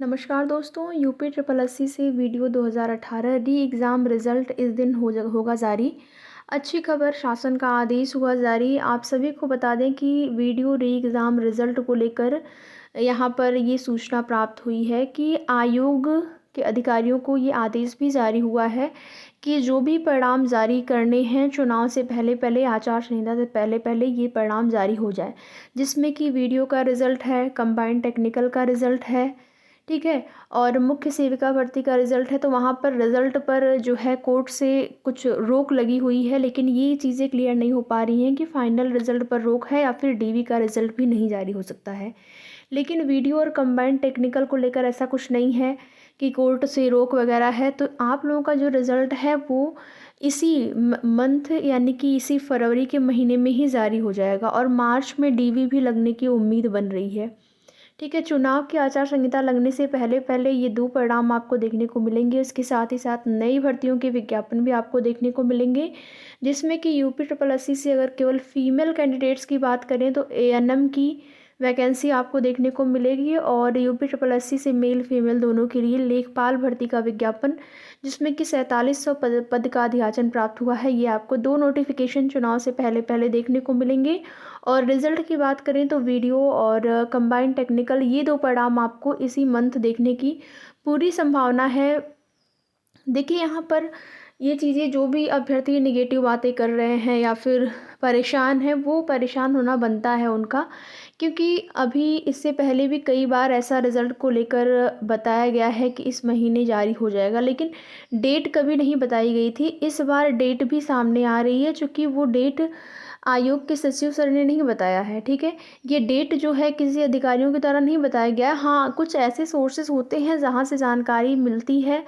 नमस्कार दोस्तों, UP triple SC से वीडियो 2018 री एग्ज़ाम रिज़ल्ट इस दिन होगा जारी। अच्छी खबर, शासन का आदेश हुआ जारी। आप सभी को बता दें कि वीडियो री एग्ज़ाम रिज़ल्ट को लेकर यहाँ पर ये सूचना प्राप्त हुई है कि आयोग के अधिकारियों को ये आदेश भी जारी हुआ है कि जो भी परिणाम जारी करने हैं चुनाव से पहले पहले, आचार संहिता से पहले पहले ये परिणाम जारी हो जाए, जिसमें कि वीडियो का रिज़ल्ट है, कंबाइंड टेक्निकल का रिज़ल्ट है, ठीक है, और मुख्य सेविका भर्ती का रिज़ल्ट है। तो वहाँ पर रिज़ल्ट पर जो है कोर्ट से कुछ रोक लगी हुई है, लेकिन ये चीज़ें क्लियर नहीं हो पा रही हैं कि फाइनल रिज़ल्ट पर रोक है या फिर डीवी का रिज़ल्ट भी नहीं जारी हो सकता है। लेकिन वीडियो और कंबाइंड टेक्निकल को लेकर ऐसा कुछ नहीं है कि कोर्ट से रोक वगैरह है। तो आप लोगों का जो रिज़ल्ट है वो इसी मंथ यानी कि इसी फरवरी के महीने में ही जारी हो जाएगा और मार्च में डीवी भी लगने की उम्मीद बन रही है। ठीक है, चुनाव की आचार संहिता लगने से पहले पहले ये 2 परिणाम आपको देखने को मिलेंगे। इसके साथ ही साथ नई भर्तियों के विज्ञापन भी आपको देखने को मिलेंगे, जिसमें कि यूपी ट्रिपल एससी से अगर केवल फीमेल कैंडिडेट्स की बात करें तो एएनएम की वैकेंसी आपको देखने को मिलेगी और यूपी ट्रिपल एससी से मेल फीमेल दोनों के लिए लेखपाल भर्ती का विज्ञापन, जिसमें कि 4700 पद का अधियाचन प्राप्त हुआ है। ये आपको 2 नोटिफिकेशन चुनाव से पहले पहले देखने को मिलेंगे। और रिज़ल्ट की बात करें तो वीडियो और कंबाइंड टेक्निकल ये 2 परिणाम आपको इसी मंथ देखने की पूरी संभावना है। देखिए, यहाँ पर ये चीज़ें जो भी अभ्यर्थी नेगेटिव बातें कर रहे हैं या फिर परेशान हैं, वो परेशान होना बनता है उनका, क्योंकि अभी इससे पहले भी कई बार ऐसा रिज़ल्ट को लेकर बताया गया है कि इस महीने जारी हो जाएगा, लेकिन डेट कभी नहीं बताई गई थी। इस बार डेट भी सामने आ रही है, चूँकि वो डेट आयोग के सचिव सर ने नहीं बताया है, ठीक है। ये डेट जो है किसी अधिकारियों के द्वारा नहीं बताया गया है। हाँ, कुछ ऐसे सोर्सेस होते हैं जहाँ से जानकारी मिलती है।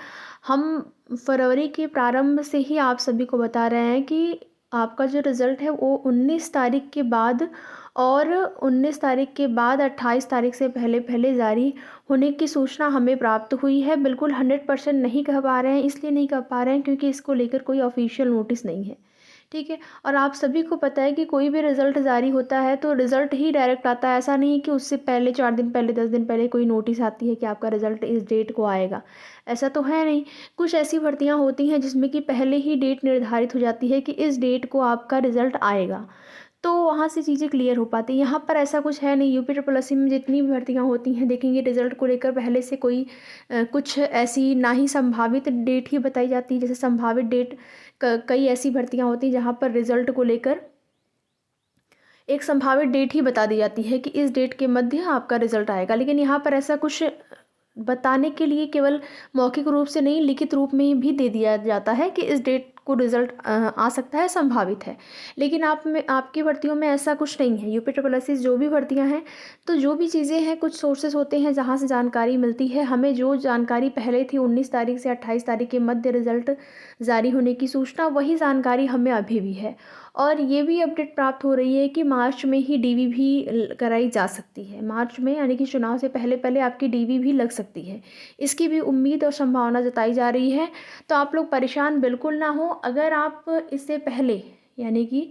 हम फरवरी के प्रारंभ से ही आप सभी को बता रहे हैं कि आपका जो रिज़ल्ट है वो 19 तारीख के बाद और 19 तारीख के बाद 28 तारीख से पहले पहले जारी होने की सूचना हमें प्राप्त हुई है। बिल्कुल 100% नहीं कह पा रहे हैं, इसलिए नहीं कह पा रहे हैं क्योंकि इसको लेकर कोई ऑफिशियल नोटिस नहीं है, ठीक है। और आप सभी को पता है कि कोई भी रिज़ल्ट जारी होता है तो रिज़ल्ट ही डायरेक्ट आता है। ऐसा नहीं है कि उससे पहले 4 दिन पहले, 10 दिन पहले कोई नोटिस आती है कि आपका रिज़ल्ट इस डेट को आएगा। ऐसा तो है नहीं। कुछ ऐसी भर्तियां होती हैं जिसमें कि पहले ही डेट निर्धारित हो जाती है कि इस डेट को आपका रिज़ल्ट आएगा, तो वहाँ से चीज़ें क्लियर हो पाती हैं। यहाँ पर ऐसा कुछ है नहीं। यूपी ट्रिपल एससी में जितनी भी भर्तियाँ होती हैं, देखेंगे रिज़ल्ट को लेकर पहले से कोई कुछ ऐसी ना ही संभावित डेट ही बताई जाती है। जैसे संभावित डेट, कई ऐसी भर्तियाँ होती हैं जहाँ पर रिज़ल्ट को लेकर एक संभावित डेट ही बता दी जाती है कि इस डेट के मध्य आपका रिज़ल्ट आएगा, लेकिन यहाँ पर ऐसा कुछ बताने के लिए केवल मौखिक रूप से नहीं, लिखित रूप में भी दे दिया जाता है कि इस डेट को रिज़ल्ट आ सकता है, संभावित है। लेकिन आपकी भर्तियों में ऐसा कुछ नहीं है। यूपी ट्रिपल एससी जो भी भर्तियां हैं, तो जो भी चीज़ें हैं, कुछ सोर्सेस होते हैं जहां से जानकारी मिलती है। हमें जो जानकारी पहले थी 19 तारीख से 28 तारीख के मध्य रिज़ल्ट जारी होने की सूचना, वही जानकारी हमें अभी भी है। और ये भी अपडेट प्राप्त हो रही है कि मार्च में ही डीवी भी कराई जा सकती है। मार्च में यानी कि चुनाव से पहले पहले आपकी डीवी भी लग सकती है। इसकी भी उम्मीद और संभावना जताई जा रही है। तो आप लोग परेशान बिल्कुल ना हो। अगर आप इससे पहले यानी कि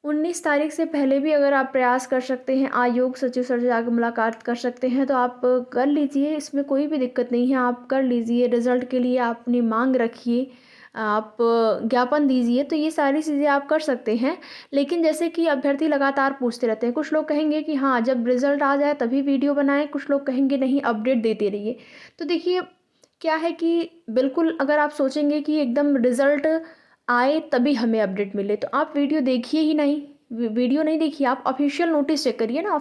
19 तारीख से पहले भी अगर आप प्रयास कर सकते हैं, आयोग सचिव सर से जाकर मुलाकात कर सकते हैं, तो आप कर लीजिए। इसमें कोई भी दिक्कत नहीं है, आप कर लीजिए। रिज़ल्ट के लिए आप अपनी मांग रखिए, आप ज्ञापन दीजिए, तो ये सारी चीज़ें आप कर सकते हैं। लेकिन जैसे कि अभ्यर्थी लगातार पूछते रहते हैं, कुछ लोग कहेंगे कि हाँ, जब रिज़ल्ट आ जाए तभी वीडियो बनाएं, कुछ लोग कहेंगे नहीं, अपडेट देते रहिए। तो देखिए, क्या है कि बिल्कुल अगर आप सोचेंगे कि एकदम रिज़ल्ट आए तभी हमें अपडेट मिले, तो आप वीडियो देखिए ही नहीं। वीडियो नहीं देखिए, आप ऑफिशियल नोटिस चेक करिए ना।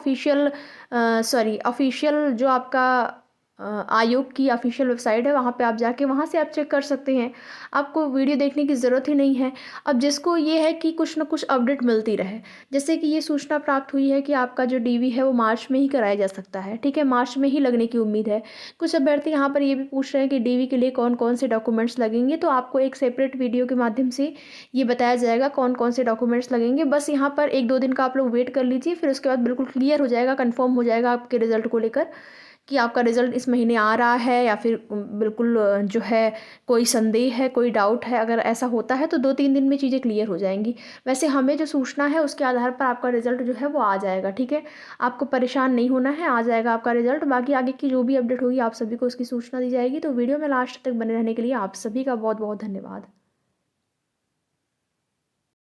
ऑफिशियल जो आपका आयोग की ऑफिशियल वेबसाइट है, वहाँ पे आप जाके वहाँ से आप चेक कर सकते हैं। आपको वीडियो देखने की ज़रूरत ही नहीं है। अब जिसको ये है कि कुछ ना कुछ अपडेट मिलती रहे, जैसे कि ये सूचना प्राप्त हुई है कि आपका जो डीवी है वो मार्च में ही कराया जा सकता है, ठीक है, मार्च में ही लगने की उम्मीद है। कुछ अभ्यर्थी यहाँ पर ये भी पूछ रहे हैं कि डीवी के लिए कौन कौन से डॉक्यूमेंट्स लगेंगे, तो आपको एक सेपरेट वीडियो के माध्यम से ये बताया जाएगा कौन कौन से डॉक्यूमेंट्स लगेंगे। बस यहाँ पर 1-2 दिन का आप लोग वेट कर लीजिए, फिर उसके बाद बिल्कुल क्लियर हो जाएगा, कन्फर्म हो जाएगा आपके रिजल्ट को लेकर कि आपका रिज़ल्ट इस महीने आ रहा है या फिर बिल्कुल जो है कोई संदेह है, कोई डाउट है, अगर ऐसा होता है तो 2-3 दिन में चीज़ें क्लियर हो जाएँगी। वैसे हमें जो सूचना है उसके आधार पर आपका रिज़ल्ट जो है वो आ जाएगा, ठीक है? आपको परेशान नहीं होना है, आ जाएगा आपका रिज़ल्ट। बाकी आगे की जो भी अपडेट होगी आप सभी को उसकी सूचना दी जाएगी। तो वीडियो में लास्ट तक बने रहने के लिए आप सभी का बहुत-बहुत धन्यवाद।